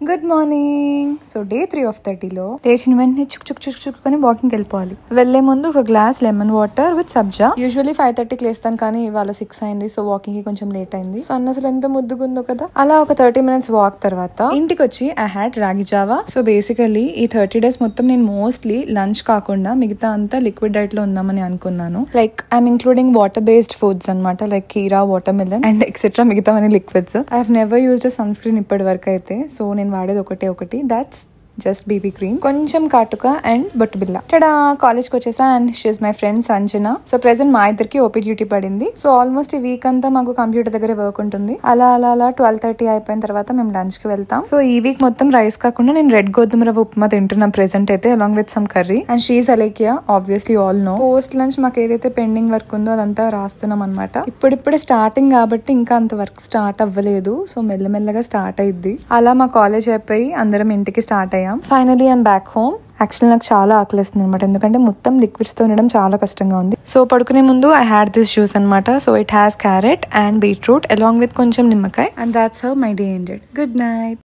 Good morning. So day 3 of 30లో లేచిన వెంటనే చుక్కుని వాకింగ్కి వెళ్ళిపోవాలి. వెళ్లే ముందు ఒక గ్లాస్ లెమన్ వాటర్ విత్ సబ్జా. యూజువల్లీ 5:30కి లేస్తాను, కానీ ఇవాళ 6 అయింది. సో వాకింగ్ కి కొంచెం లేట్ అయింది. సన్ అసలు ఎంత ముద్దుగుందో కదా. అలా ఒక 30 minutes వాక్ తర్వాత ఇంటికి వచ్చి ఐ హ్యాడ్ రాగి జావా. సో బేసికల్లీ ఈ 30 days మొత్తం నేను మోస్ట్లీ లంచ్ కాకుండా మిగతా అంతా లిక్విడ్ డైట్ లో ఉందామని అనుకున్నాను. Like I'm including water based foods అనమాట, లైక్ కీరా, వాటర్ మిలన్ అండ్ ఎక్సెట్రా మిగతా liquids. I have never used sunscreen ఇప్పటి వరకు అయితే. సో నేను వాడేది ఒకటి దాట్స్ జస్ట్ బీబీ క్రీమ్, కొంచెం కాటుక అండ్ బొట్టు బిల్ల. ఇక్కడ కాలేజ్కి వచ్చేసా and she my friend Sanjana. So present మా ఇద్దరికి ఓపీ డ్యూటీ పడింది. సో ఆల్మోస్ట్ ఈ వీక్ అంతా మాకు కంప్యూటర్ దగ్గర వర్క్ ఉంటుంది. అలా 12:30 అయిపోయిన తర్వాత మేము లంచ్ కి వెళ్తాం. సో ఈ వీక్ మొత్తం రైస్ కాకుండా నేను రెడ్ గోధుమ రవ్వ ఉప్మా తింటున్నాం ప్రెసెంట్ అయితే, along with some curry. And she అలేకియా, obviously all no. Post lunch మాకు ఏదైతే పెండింగ్ వర్క్ ఉందో అదంతా రాస్తున్నాం అనమాట. ఇప్పుడిప్పుడే స్టార్టింగ్ కాబట్టి ఇంకా అంత వర్క్ స్టార్ట్ అవ్వలేదు. సో మెల్లమెల్లగా స్టార్ట్ అయ్యిద్ది. అలా మా కాలేజ్ అయిపోయి అందరం ఇంటికి స్టార్ట్ అయ్యాం. Finally I'm back home. Actually నాకు చాలా ఆకలిస్తుంది అనమాట, ఎందుకంటే మొత్తం లిక్విడ్స్ తో ఉండడం చాలా కష్టంగా ఉంది. సో పడుకునే ముందు ఐ హ్యాడ్ దిస్ జ్యూస్ అనమాట. So it has carrot and beetroot along with కొంచెం నిమ్మకాయ. And that's how my day ended. Good night.